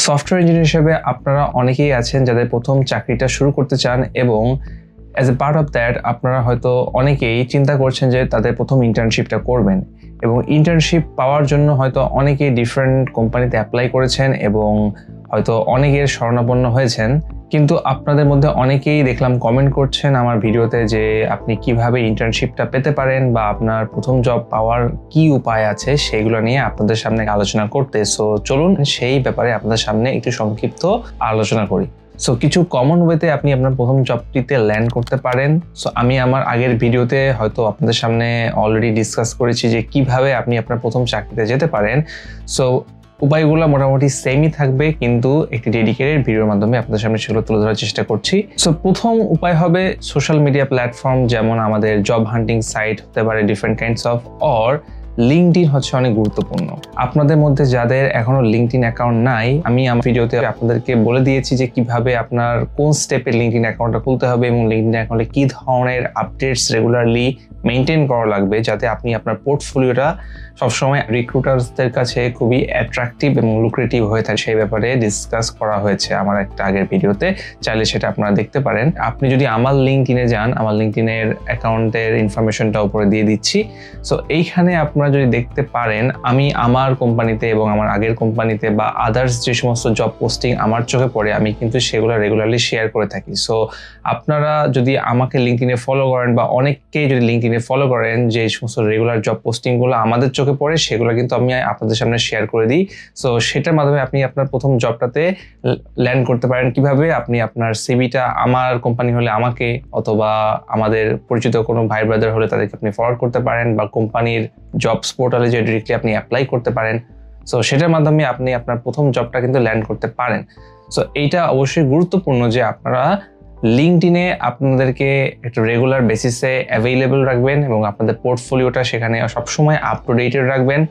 Software engineer হিসেবে আপনারা অনেকেই আছেন যাদের প্রথম চাকরিটা শুরু করতে চান এবং as a part of that আপনারা হয়তো অনেকেই চিন্তা করছেন যে তাদের প্রথম ইন্টার্নশিপটা করবেন এবং ইন্টার্নশিপ পাওয়ার জন্য হয়তো অনেকেই ডিফারেন্ট কোম্পানিতে অ্যাপ্লাই করেছেন এবং হয়তো অনেকের শরণাপন্ন হয়েছেন, কিন্তু আপনাদের মধ্যে অনেকেই দেখলাম কমেন্ট করছেন আমার ভিডিওতে যে আপনি কিভাবে ইন্টার্নশিপটা পেতে পারেন বা আপনার প্রথম জব পাওয়ার কি উপায় আছে সেগুলো নিয়ে আপনাদের সামনে আলোচনা করতে। সো চলুন সেই ব্যাপারে আপনাদের সামনে একটু সংক্ষিপ্ত আলোচনা করি। সো কিছু কমন ওয়েতে আপনি আপনার প্রথম জবটিতে ল্যান্ড করতে পারেন। সো আমি আমার আগের ভিডিওতে হয়তো আপনাদের সামনে অলরেডি ডিসকাস করেছি যে কিভাবে আপনি আপনার প্রথম চাকরিতে যেতে পারেন। সো উপায়গুলো মোটামুটি সেমই থাকবে, কিন্তু একটি ডেডিকেটেড ভিডিওর মাধ্যমে আপনাদের সামনে সেগুলো তুলে ধরার চেষ্টা করছি। সো প্রথম উপায় হবে সোশ্যাল মিডিয়া প্ল্যাটফর্ম, যেমন আমাদের জব হান্টিং সাইট হতে পারে different kinds of, or LinkedIn হচ্ছে অনেক গুরুত্বপূর্ণ। আপনাদের মধ্যে যাদের এখনো লিঙ্কডইন অ্যাকাউন্ট নাই, আমি আমার ভিডিওতে আপনাদেরকে বলে দিয়েছি যে কিভাবে আপনার কোন স্টেপে লিঙ্কডইন অ্যাকাউন্টটা খুলতে হবে এবং লিঙ্কডইন অ্যাকাউন্টে কি ধরনের আপডেটস রেগুলারলি মেনটেন করা লাগবে যাতে আপনি আপনার পোর্টফোলিওটা সবসময় রিক্রুটার্সদের কাছে খুবই অ্যাট্রাকটিভ এবং লুক্রেটিভ হয়ে থাকে। সেই ব্যাপারে ডিসকাস করা হয়েছে আমার একটা আগের ভিডিওতে, চাইলে সেটা আপনারা দেখতে পারেন। আপনি যদি আমার লিঙ্কডইনে যান, আমার লিঙ্কডইনের অ্যাকাউন্টের ইনফরমেশনটা উপরে দিয়ে দিচ্ছি। সো এইখানে আপনারা যদি দেখতে পারেন আমি আমার কোম্পানিতে এবং আমার আগের কোম্পানিতে বা আদার্স যে সমস্ত জব পোস্টিং আমার চোখে পড়ে আমি কিন্তু সেগুলো রেগুলারলি শেয়ার করে থাকি। সো আপনারা যদি আমাকে লিঙ্কডইনে ফলো করেন বা অনেককেই যদি লিঙ্কডইনে ফলো করেন, যে সমস্ত রেগুলার জব পোস্টিংগুলো আমাদের চোখে পড়ে সেগুলো কিন্তু আমি আপনাদের সামনে শেয়ার করে দিই। সো সেটার মাধ্যমে আপনি আপনার প্রথম জবটাতে ল্যান্ড করতে পারেন। কিভাবে আপনি আপনার সিভিটা আমার কোম্পানি হলে আমাকে, অথবা আমাদের পরিচিত কোনো ভাই ব্রাদার হলে তাদেরকে আপনি ফরওয়ার্ড করতে পারেন, বা কোম্পানির জবস পোর্টালে যে ডিরেক্টলি আপনি অ্যাপ্লাই করতে পারেন। সো সেটার মাধ্যমে আপনি আপনার প্রথম জবটা কিন্তু ল্যান্ড করতে পারেন। সো এইটা অবশ্যই গুরুত্বপূর্ণ যে আপনারা লিঙ্কডইনে আপনাদেরকে একটা রেগুলার বেসিসে অ্যাভেইলেবল রাখবেন এবং আপনাদের পোর্টফোলিওটা সেখানে সবসময় আপ টু ডেটেড রাখবেন।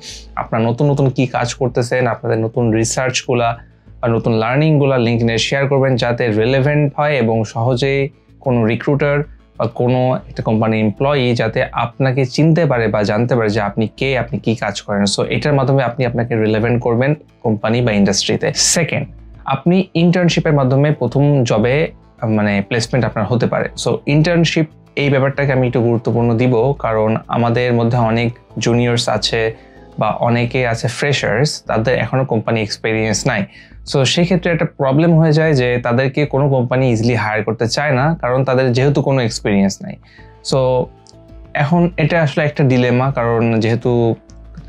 আপনার নতুন নতুন কি কাজ করতেছেন, আপনাদের নতুন রিসার্চগুলা বা নতুন লার্নিংগুলা লিঙ্কডইনে শেয়ার করবেন যাতে রিলেভেন্ট হয় এবং সহজেই কোনো রিক্রুটার বা কোনো একটা কোম্পানির এমপ্লয়ি যাতে আপনাকে চিনতে পারে বা জানতে পারে যে আপনি কে, আপনি কি কাজ করেন। সো এটার মাধ্যমে আপনি আপনাকে রিলেভেন্ট করবেন কোম্পানি বা ইন্ডাস্ট্রিতে। সেকেন্ড, আপনি ইন্টার্নশিপের মাধ্যমে প্রথম জবে প্লেসমেন্ট আপনার হতে পারে। সো ইন্টার্নশিপ এই ব্যাপারটাকে আমি একটু গুরুত্বপূর্ণ দিব, কারণ আমাদের মধ্যে অনেক জুনিয়র্স আছে বা অনেকে আছে ফ্রেশার্স, তাদের এখনো কোম্পানি এক্সপিরিয়েন্স নাই। সো সেক্ষেত্রে একটা প্রবলেম হয়ে যায় যে তাদেরকে কোনো কোম্পানি ইজিলি হায়ার করতে চায় না, কারণ তাদের যেহেতু কোনো এক্সপিরিয়েন্স নাই। সো এখন এটা আসলে একটা ডিলেমা, কারণ যেহেতু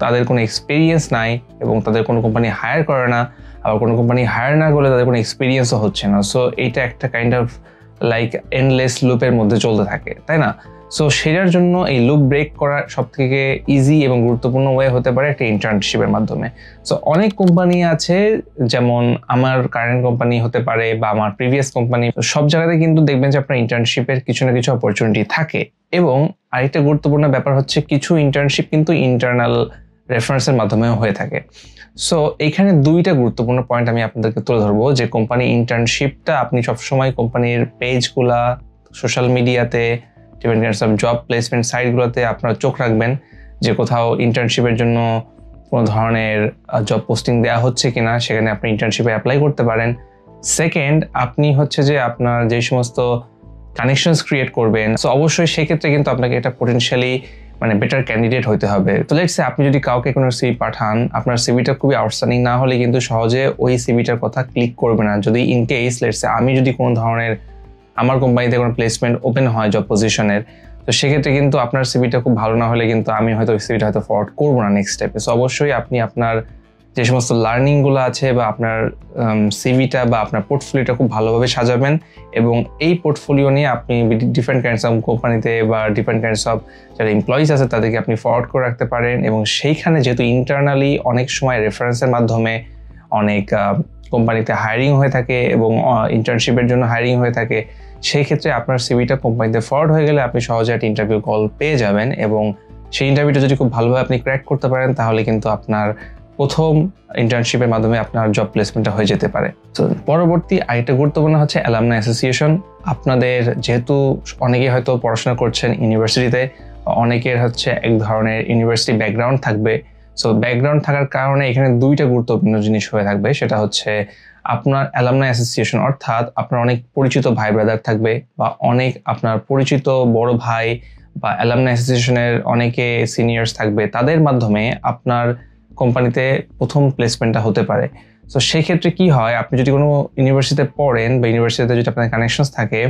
তাদের কোনো এক্সপিরিয়েন্স নাই এবং তাদের কোনো কোম্পানি হায়ার করে না, আবার কোনো কোম্পানি হায়ার না করলে তাদের কোনো এক্সপিরিয়েন্সও হচ্ছে না। সো এইটা একটা কাইন্ড অফ লাইক এন্ডলেস লুপের মধ্যে চলতে থাকে, তাই না? সো সেটার জন্য এই লুপ ব্রেক করার সবথেকে ইজি এবং গুরুত্বপূর্ণ ওয়ে হতে পারে একটা ইন্টার্নশিপের মাধ্যমে। সো অনেক কোম্পানি আছে, যেমন আমার কারেন্ট কোম্পানি হতে পারে বা আমার প্রিভিয়াস কোম্পানি, সব জায়গাতে কিন্তু দেখবেন যে আপনার ইন্টার্নশিপের কিছু না কিছু অপরচুনিটি থাকে। এবং আরেকটা গুরুত্বপূর্ণ ব্যাপার হচ্ছে কিছু ইন্টার্নশিপ কিন্তু ইন্টারনাল রেফারেন্সের মাধ্যমেও হয়ে থাকে। সো এইখানে দুইটা গুরুত্বপূর্ণ পয়েন্ট আমি আপনাদেরকে তুলে ধরবো, যে কোম্পানি ইন্টার্নশিপটা আপনি সবসময় কোম্পানির পেজগুলা, সোশ্যাল মিডিয়াতে, different kinds of job placement সাইটগুলোতে আপনারা চোখ রাখবেন যে কোথাও ইন্টার্নশিপের জন্য কোনো ধরনের জব পোস্টিং দেওয়া হচ্ছে কিনা, সেখানে আপনি ইন্টার্নশিপে অ্যাপ্লাই করতে পারেন। সেকেন্ড, আপনি হচ্ছে যে আপনার যে সমস্ত কানেকশনস ক্রিয়েট করবেন, সো অবশ্যই সেক্ষেত্রে কিন্তু আপনাকে এটা পোটেনশিয়ালি বেটার ক্যান্ডিডেট হইতে হবে। তো লেটস সে আপনি যদি কাউকে কোনো সিভি পাঠান, আপনার সিভিটা খুবই আউটস্ট্যান্ডিং না হলে কিন্তু সহজে ওই সিভিটার কথা ক্লিক করবে না। যদি ইন কেস লেটস সে আমি যদি কোনো ধরনের আমার কোম্পানিতে কোনো প্লেসমেন্ট ওপেন হয় জব পজিশনের, তো সেক্ষেত্রে কিন্তু আপনার সিভিটা খুব ভালো না হলে কিন্তু আমি হয়তো ওই সিভিটা হয়তো ফরওয়ার্ড করবো না নেক্সট স্টেপে। সো অবশ্যই আপনি আপনার যে সমস্ত লার্নিংগুলো আছে বা আপনার সিভিটা বা আপনার পোর্টফোলিওটা খুব ভালোভাবে সাজাবেন এবং এই পোর্টফোলিও নিয়ে আপনি ডিফারেন্ট কাইন্ডস অফ কোম্পানিতে বা ডিফারেন্ট কাইন্ডস অফ যারা এমপ্লয়িজ আছে তাদেরকে আপনি ফরওয়ার্ড করে রাখতে পারেন। এবং সেইখানে যেহেতু ইন্টারনালি অনেক সময় রেফারেন্সের মাধ্যমে অনেক কোম্পানিতে হায়ারিং হয়ে থাকে এবং ইন্টার্নশিপের জন্য হায়ারিং হয়ে থাকে, সেই ক্ষেত্রে আপনার সিভিটা কোম্পানিতে ফরওয়ার্ড হয়ে গেলে আপনি সহজে একটা ইন্টারভিউ কল পেয়ে যাবেন এবং সেই ইন্টারভিউটা যদি খুব ভালোভাবে আপনি ক্র্যাক করতে পারেন তাহলে কিন্তু আপনার প্রথম ইন্টার্নশিপের মাধ্যমে আপনার জব প্লেসমেন্টটা হয়ে যেতে পারে। তো পরবর্তী আরেকটা গুরুত্বপূর্ণ হচ্ছে অ্যালামনাই অ্যাসোসিয়েশন। আপনাদের যেহেতু অনেকে হয়তো পড়াশোনা করছেন ইউনিভার্সিটিতে, অনেকের হচ্ছে এক ধরনের ইউনিভার্সিটি ব্যাকগ্রাউন্ড থাকবে। সো ব্যাকগ্রাউন্ড থাকার কারণে এখানে দুইটা গুরুত্বপূর্ণ জিনিস হয়ে থাকবে, সেটা হচ্ছে আপনার অ্যালামনাই অ্যাসোসিয়েশন, অর্থাৎ আপনার অনেক পরিচিত ভাই ব্রাদার থাকবে বা অনেক আপনার পরিচিত বড় ভাই বা অ্যালামনাই অ্যাসোসিয়েশনের অনেকে সিনিয়র্স থাকবে, তাদের মাধ্যমে আপনার কোম্পানিতে প্রথম প্লেসমেন্টটা হতে পারে। সো সেই ক্ষেত্রে কি হয়, আপনি যদি কোনো ইউনিভার্সিটিতে পড়েন বা ইউনিভার্সিটিতে যদি আপনার কানেকশনস থাকে,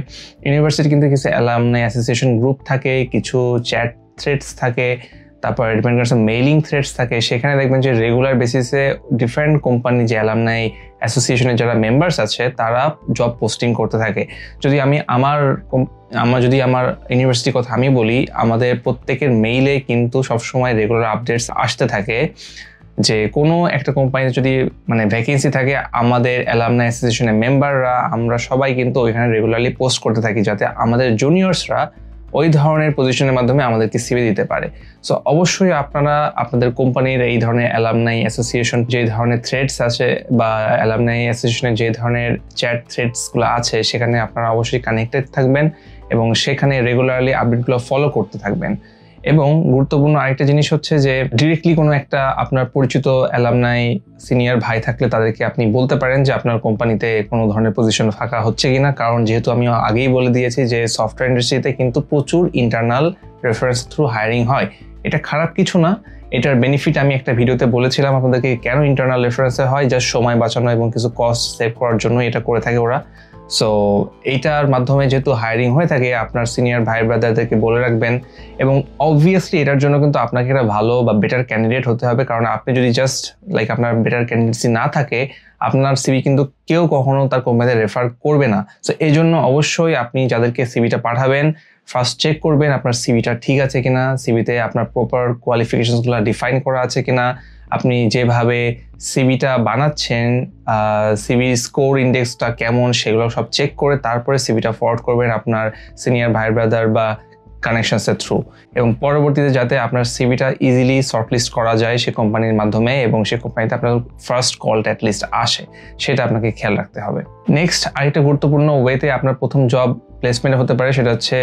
ইউনিভার্সিটি কিন্তু কিছু অ্যালামনাই অ্যাসোসিয়েশন গ্রুপ থাকে, কিছু চ্যাট থ্রেডস থাকে, তারপর ডিপেন্ড করছে মেইলিং থ্রেডস থাকে। সেখানে দেখবেন যে রেগুলার বেসিসে ডিফারেন্ট কোম্পানি যে অ্যালামনাই অ্যাসোসিয়েশনের যারা মেম্বার্স আছে তারা জব পোস্টিং করতে থাকে। যদি আমি আমার ইউনিভার্সিটির কথা আমি বলি, আমাদের প্রত্যেকের মেইলে কিন্তু সবসময় রেগুলার আপডেটস আসতে থাকে যে কোনো একটা কোম্পানিতে যদি মানে ভ্যাকেন্সি থাকে, আমাদের অ্যালামনাই অ্যাসোসিয়েশনের মেম্বাররা আমরা সবাই কিন্তু ওইখানে রেগুলারলি পোস্ট করতে থাকি, যাতে আমাদের জুনিয়র্সরা ওই ধরনের পজিশনের মাধ্যমে আমাদেরকে সিভি দিতে পারে। সো অবশ্যই আপনারা আপনাদের কোম্পানির এই ধরনের অ্যালামনাই অ্যাসোসিয়েশন যে ধরনের থ্রেডস আছে বা অ্যালামনাই অ্যাসোসিয়েশনের যে ধরনের চ্যাট থ্রেডসগুলো আছে সেখানে আপনারা অবশ্যই কানেক্টেড থাকবেন এবং সেখানে রেগুলারলি আপডেটগুলো ফলো করতে থাকবেন। এবং গুরুত্বপূর্ণ আরেকটা জিনিস হচ্ছে যে ডিরেক্টলি কোনো একটা আপনার পরিচিত অ্যালামনাই সিনিয়র ভাই থাকলে তাদেরকে আপনি বলতে পারেন যে আপনার কোম্পানিতে কোনো ধরনের পজিশন ফাঁকা হচ্ছে কিনা, কারণ যেহেতু আমি আগেই বলে দিয়েছি যে সফটওয়্যার ইন্ডাস্ট্রিতে কিন্তু প্রচুর ইন্টারনাল রেফারেন্স থ্রু হায়ারিং হয়। এটা খারাপ কিছু না, এটার বেনিফিট আমি একটা ভিডিওতে বলেছিলাম আপনাদেরকে কেন ইন্টারনাল রেফারেন্সে হয়, যা সময় বাঁচানো এবং কিছু কস্ট সেভ করার জন্য এটা করে থাকে ওরা। সো এইটার মাধ্যমে যেহেতু হায়ারিং হয়ে থাকে, আপনার সিনিয়র ভাই ব্রাদারদেরকে বলে রাখবেন। এবং অবভিয়াসলি এটার জন্য কিন্তু আপনাকে একটা ভালো বা বেটার ক্যান্ডিডেট হতে হবে, কারণ আপনি যদি জাস্ট আপনার বেটার ক্যান্ডিডেটসি না থাকে, আপনার সিভি কিন্তু কেউ কখনো তার কোম্পানিতে রেফার করবে না। সো এই জন্য অবশ্যই আপনি যাদেরকে সিভিটা পাঠাবেন ফার্স্ট চেক করবেন আপনার সিভিটা ঠিক আছে কিনা, সিভিতে আপনার প্রপার কোয়ালিফিকেশনসগুলো ডিফাইন করা আছে কিনা, আপনি যেভাবে সিভিটা বানাচ্ছেন সিভি স্কোর ইন্ডেক্সটা কেমন সেগুলো সব চেক করে তারপরে সিভিটা ফরওয়ার্ড করবেন আপনার সিনিয়র ভাই ব্রাদার বা কানেকশনসের থ্রু, এবং পরবর্তীতে যাতে আপনার সিভিটা ইজিলি শর্টলিস্ট করা যায় সে কোম্পানির মাধ্যমে এবং সে কোম্পানিতে আপনার ফার্স্ট কলটা অ্যাটলিস্ট আসে, সেটা আপনাকে খেয়াল রাখতে হবে। নেক্সট আরেকটা গুরুত্বপূর্ণ ওয়েতে আপনার প্রথম জব প্লেসমেন্ট হতে পারে, সেটা হচ্ছে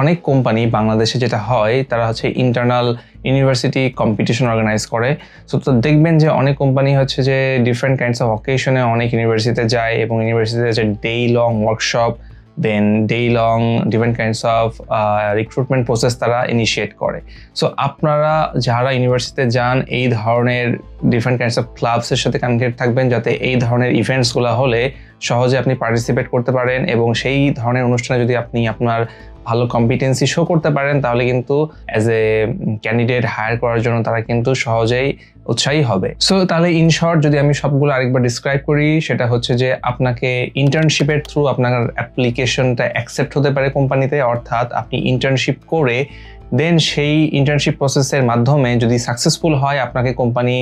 অনেক কোম্পানি বাংলাদেশে যেটা হয় তারা হচ্ছে ইন্টারনাল ইউনিভার্সিটি কম্পিটিশন অর্গানাইজ করে। সো তো দেখবেন যে অনেক কোম্পানি হচ্ছে যে ডিফারেন্ট কাইন্ডস অফ অকেশনে অনেক ইউনিভার্সিটিতে যায় এবং ইউনিভার্সিটিতে হচ্ছে day long workshop, then day long different kinds of recruitment process তারা ইনিশিয়েট করে। সো আপনারা যারা ইউনিভার্সিটিতে যান এই ধরনের ডিফারেন্ট কাইন্ডস অফ ক্লাবসের সাথে কানেক্টেড থাকবেন, যাতে এই ধরনের ইভেন্টসগুলো হলে সহজে আপনি পার্টিসিপেট করতে পারেন এবং সেই ধরনের অনুষ্ঠানে যদি আপনি আপনার ভালো কম্পিটেন্সি শো করতে পারেন তাহলে কিন্তু অ্যাজ এ ক্যান্ডিডেট হায়ার করার জন্য তারা কিন্তু সহজেই উৎসাহী হবে। সো তাহলে ইন শর্ট যদি আমি সবগুলো আরেকবার ডিসক্রাইব করি, সেটা হচ্ছে যে আপনাকে ইন্টার্নশিপের থ্রু আপনার অ্যাপ্লিকেশনটা অ্যাকসেপ্ট হতে পারে কোম্পানিতে, অর্থাৎ আপনি ইন্টার্নশিপ করে দেন সেই ইন্টার্নশিপ প্রসেসের মাধ্যমে যদি সাকসেসফুল হয় আপনাকে company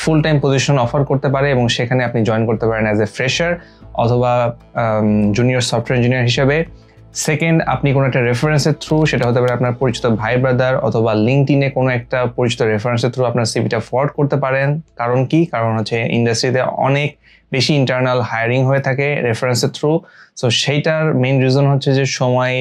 full time position offer করতে পারে এবং সেখানে আপনি জয়েন করতে পারেন অ্যাজ এ ফ্রেশার অথবা জুনিয়র সফটওয়্যার ইঞ্জিনিয়ার হিসেবে। সেকেন্ড, আপনি কোনো একটা রেফারেন্সের থ্রু, সেটা হতে পারে আপনার পরিচিত ভাই ব্রাদার অথবা লিঙ্কডইনে কোনো একটা পরিচিত রেফারেন্সের থ্রু আপনার সিভিটা ফরওয়ার্ড করতে পারেন। কারণ কি? কারণ হচ্ছে ইন্ডাস্ট্রিতে অনেক বেশি ইন্টারনাল হায়ারিং হয়ে থাকে রেফারেন্সের থ্রু। সো সেইটার মেইন রিজন হচ্ছে যে সময়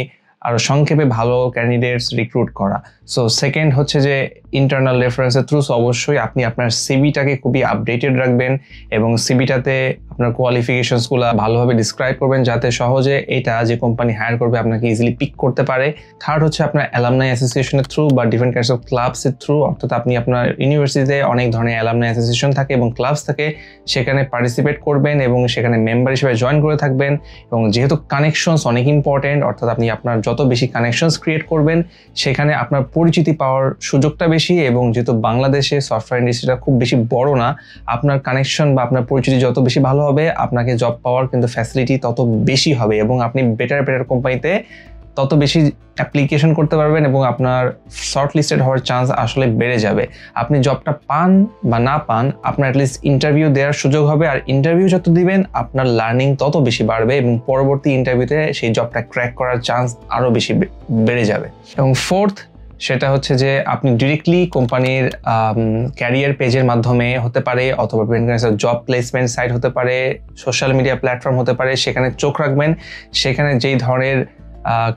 আরও সংক্ষেপে ভালো ক্যান্ডিডেটস রিক্রুট করা। সো সেকেন্ড হচ্ছে যে ইন্টারনাল রেফারেন্সের থ্রু অবশ্যই আপনি আপনার সিভিটাকে খুবই আপডেটেড রাখবেন এবং সিভিটাতে আপনার কোয়ালিফিকেশনসগুলো ভালোভাবে ডিসক্রাইব করবেন যাতে সহজে এটা যে কোম্পানি হায়ার করবে আপনাকে ইজিলি পিক করতে পারে। থার্ড হচ্ছে আপনার অ্যালামনাই অ্যাসোসিয়েশনের থ্রু বা ডিফারেন্ট কাইন্ডস অফ ক্লাবসের থ্রু, অর্থাৎ আপনি আপনার ইউনিভার্সিটিতে অনেক ধরনের অ্যালামনাই অ্যাসোসিয়েশন থাকে এবং ক্লাবস থাকে, সেখানে পার্টিসিপেট করবেন এবং সেখানে মেম্বার হিসেবে জয়েন করে থাকবেন। এবং যেহেতু কানেকশনস অনেক ইম্পর্টেন্ট, অর্থাৎ আপনি আপনার যত বেশি কানেকশনস ক্রিয়েট করবেন সেখানে আপনার পরিচিতি পাওয়ার সুযোগটা বেশি, এবং যেহেতু বাংলাদেশে সফটওয়্যার ইন্ডাস্ট্রিটা খুব বেশি বড় না, আপনার কানেকশন বা আপনার পরিচিতি যত বেশি ভালো হবে আপনাকে জব পাওয়ার কিন্তু ফ্যাসিলিটি তত বেশি হবে এবং আপনি বেটার কোম্পানিতে তত বেশি অ্যাপ্লিকেশন করতে পারবেন এবং আপনার শর্ট লিস্টেড হওয়ার চান্স আসলে বেড়ে যাবে। আপনি জবটা পান বা না পান, আপনার অ্যাটলিস্ট ইন্টারভিউ দেওয়ার সুযোগ হবে, আর ইন্টারভিউ যত দিবেন আপনার লার্নিং তত বেশি বাড়বে এবং পরবর্তী ইন্টারভিউতে সেই জবটা ক্র্যাক করার চান্স আরও বেশি বেড়ে যাবে। এবং ফোর্থ, সেটা হচ্ছে যে আপনি ডিরেক্টলি কোম্পানির ক্যারিয়ার পেজের মাধ্যমে হতে পারে অথবা জব প্লেসমেন্ট সাইট হতে পারে, সোশ্যাল মিডিয়া প্ল্যাটফর্ম হতে পারে, সেখানে চোখ রাখবেন। সেখানে যেই ধরনের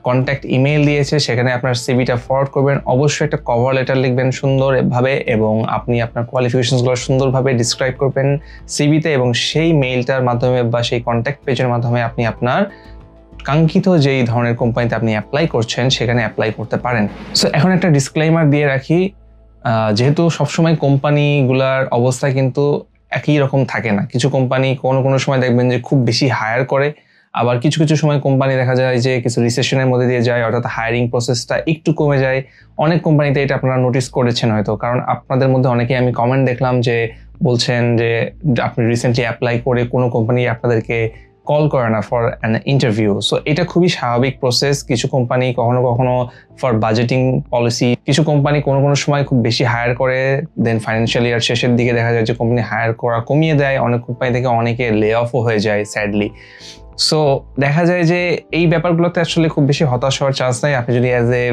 কন্ট্যাক্ট ইমেল দিয়েছে, সেখানে আপনার সিভিটা ফরওয়ার্ড করবেন। অবশ্যই একটা কভার লেটার লিখবেন সুন্দরভাবে এবং আপনি আপনার কোয়ালিফিকেশনসগুলো সুন্দরভাবে ডিসক্রাইব করবেন সিভিতে, এবং সেই মেইলটার মাধ্যমে বা সেই কন্ট্যাক্ট পেজের মাধ্যমে আপনি আপনার কাঙ্ক্ষিত যেই ধরনের কোম্পানিতে আপনি অ্যাপ্লাই করছেন সেখানে অ্যাপ্লাই করতে পারেন। সো এখন একটা ডিসক্লেইমার দিয়ে রাখি, যেহেতু সবসময় কোম্পানিগুলার অবস্থা কিন্তু একই রকম থাকে না। কিছু কোম্পানি কোনো সময় দেখবেন যে খুব বেশি হায়ার করে, আবার কিছু সময় কোম্পানি দেখা যায় যে কিছু রিসেশনের মধ্যে দিয়ে যায়, অর্থাৎ হায়ারিং প্রসেসটা একটু কমে যায়। অনেক কোম্পানিতে এটা আপনারা নোটিস করেছেন হয়তো, কারণ আপনাদের মধ্যে অনেকেই আমি কমেন্ট দেখলাম যে বলছেন যে আপনি রিসেন্টলি অ্যাপ্লাই করে কোনো কোম্পানি আপনাদেরকে কল করে না ফর অ্যান ইন্টারভিউ। সো এটা খুবই স্বাভাবিক প্রসেস। কিছু কোম্পানি কখনো ফর বাজেটিং পলিসি, কিছু কোম্পানি কোনো সময় খুব বেশি হায়ার করে, দেন ফাইন্যান্সিয়াল ইয়ার শেষের দিকে দেখা যায় যে কোম্পানি হায়ার করা কমিয়ে দেয়। অনেক কোম্পানি থেকে অনেকে লে অফও হয়ে যায় স্যাডলি। সো দেখা যায় যে এই ব্যাপারগুলোতে আসলে খুব বেশি হতাশ হওয়ার চান্স নাই। আপনি যদি as a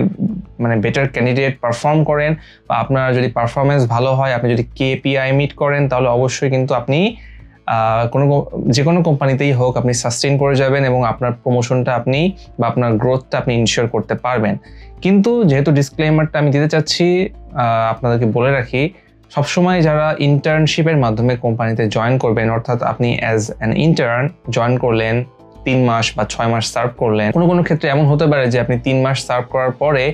better candidate perform করেন বা আপনার যদি পারফরমেন্স ভালো হয়, আপনি যদি KPI মিট করেন, তাহলে অবশ্যই কিন্তু আপনি যে কোনো কোম্পানিতেই হোক আপনি সাস্টেইন করে যাবেন এবং আপনার প্রমোশনটা আপনি বা আপনার গ্রোথটা আপনি ইনশিওর করতে পারবেন। কিন্তু যেহেতু ডিসক্লেইমারটা আমি দিতে চাচ্ছি, আপনাদেরকে বলে রাখি, সবসময় যারা ইন্টার্নশিপের মাধ্যমে কোম্পানিতে জয়েন করবেন, অর্থাৎ আপনি অ্যাজ অ্যান ইন্টার্ন জয়েন করলেন, 3 মাস বা 6 মাস সার্ভ করলেন, কোনো ক্ষেত্রে এমন হতে পারে যে আপনি 3 মাস সার্ভ করার পরে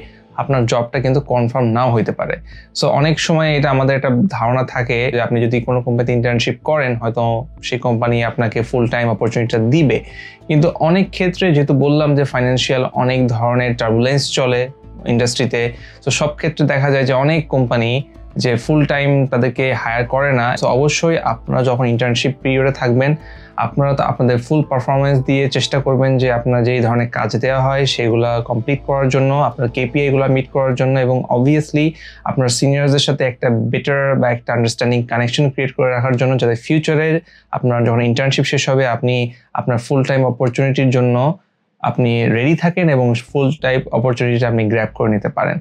আপনার জবটা কিন্তু কনফার্ম নাও হইতে পারে। সো অনেক সময় এটা আমাদের একটা ধারণা থাকে যে আপনি যদি কোনো কোম্পানিতে ইন্টার্নশিপ করেন, হয়তো সেই কোম্পানি আপনাকে ফুল টাইম অপরচুনিটিটা দিবে। কিন্তু অনেক ক্ষেত্রে, যেহেতু বললাম যে ফাইন্যান্সিয়াল অনেক ধরনের টার্বুলেন্স চলে ইন্ডাস্ট্রিতে, তো সব ক্ষেত্রে দেখা যায় যে অনেক কোম্পানি যে ফুল টাইম তাদেরকে হায়ার করে না। সো অবশ্যই আপনারা যখন ইন্টার্নশিপ পিরিয়ডে থাকবেন, আপনারা তো আপনাদের ফুল পারফরমেন্স দিয়ে চেষ্টা করবেন যে আপনার যেই ধরনের কাজ দেওয়া হয় সেগুলো কমপ্লিট করার জন্য, আপনার KPI গুলো মিট করার জন্য, এবং অবভিয়াসলি আপনার সিনিয়রদের সাথে একটা বেটার বা একটা আন্ডারস্ট্যান্ডিং কানেকশন ক্রিয়েট করে রাখার জন্য, যাতে ফিউচারে আপনার যখন ইন্টার্নশিপ শেষ হবে আপনি আপনার ফুল টাইম অপরচুনিটির জন্য আপনি রেডি থাকেন এবং ফুল টাইম অপরচুনিটিটা আপনি গ্র্যাব করে নিতে পারেন।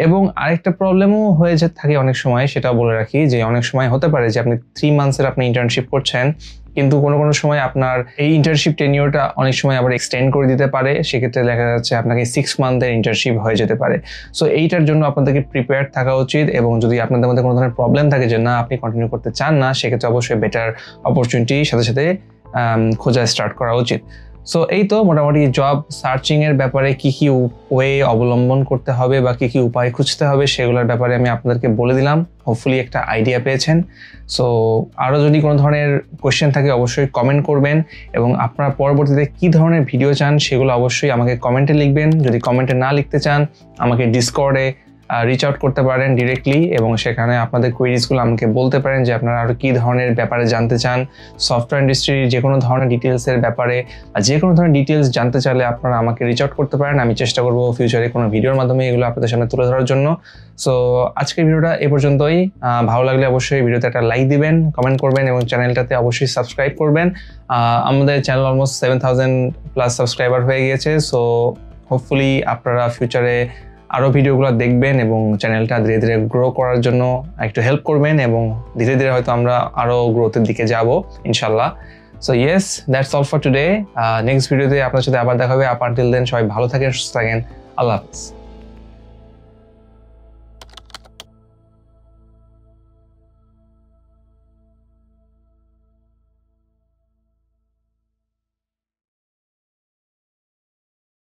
এবং আরেকটা প্রবলেমও হয়ে থাকে অনেক সময়, সেটাও বলে রাখি যে অনেক সময় হতে পারে যে আপনি 3 মান্থসের আপনি ইন্টার্নশিপ করছেন, কিন্তু কোনো সময় আপনার এই ইন্টার্নশিপ টেনিওরটা অনেক সময় আবার এক্সটেন্ড করে দিতে পারে। সেক্ষেত্রে দেখা যাচ্ছে আপনাকে 6 মান্থের ইন্টার্নশিপ হয়ে যেতে পারে। সো এইটার জন্য আপনাদেরকে প্রিপেয়ার থাকা উচিত, এবং যদি আপনাদের মধ্যে কোনো ধরনের প্রবলেম থাকে যে না আপনি কন্টিনিউ করতে চান না, সেক্ষেত্রে অবশ্যই বেটার অপরচুনিটি সাথে খোঁজা স্টার্ট করা উচিত। সো এই তো মোটামুটি জব সার্চিং এর ব্যাপারে কি ওয়ে অবলম্বন করতে হবে বা কি উপায় খুঁজতে হবে সেগুলোর ব্যাপারে আমি আপনাদেরকে বলে দিলাম। হোপফুলি একটা আইডিয়া পেয়েছেন। সো আরও যদি কোনো ধরনের কোয়েশ্চেন থাকে অবশ্যই কমেন্ট করবেন, এবং আপনারা পরবর্তীতে কি ধরনের ভিডিও চান সেগুলো অবশ্যই আমাকে কমেন্টে লিখবেন। যদি কমেন্টে না লিখতে চান, আমাকে ডিসকর্ডে রিচ আউট করতে পারেন ডিরেক্টলি, এবং সেখানে আপনাদের কোয়েরিজগুলো আমাকে বলতে পারেন যে আপনারা আরও কী ধরনের ব্যাপারে জানতে চান। সফটওয়্যার ইন্ডাস্ট্রির যে কোনো ধরনের ডিটেলসের ব্যাপারে যে কোনো ধরনের ডিটেলস জানতে চাইলে আপনারা আমাকে রিচ আউট করতে পারেন। আমি চেষ্টা করবো ফিউচারে কোনো ভিডিওর মাধ্যমে এগুলো আপনাদের সামনে তুলে ধরার জন্য। সো আজকের ভিডিওটা এ পর্যন্তই। ভালো লাগলে অবশ্যই ভিডিওতে একটা লাইক দিবেন, কমেন্ট করবেন এবং চ্যানেলটাতে অবশ্যই সাবস্ক্রাইব করবেন। আমাদের চ্যানেল অলমোস্ট 7,000+ সাবস্ক্রাইবার হয়ে গিয়েছে। সো হোপফুলি আপনারা ফিউচারে আরও ভিডিওগুলো দেখবেন এবং চ্যানেলটা ধীরে ধীরে গ্রো করার জন্য একটু হেল্প করবেন, এবং ধীরে ধীরে হয়তো আমরা আরও গ্রোথের দিকে যাব ইনশাল্লাহ। So yes, that's all for today. Next ভিডিওতে আপনার সাথে আবার দেখা হবে। আপ আনটিল দেন সবাই ভালো থাকেন, সুস্থ থাকেন। আল্লাহ হাফিজ।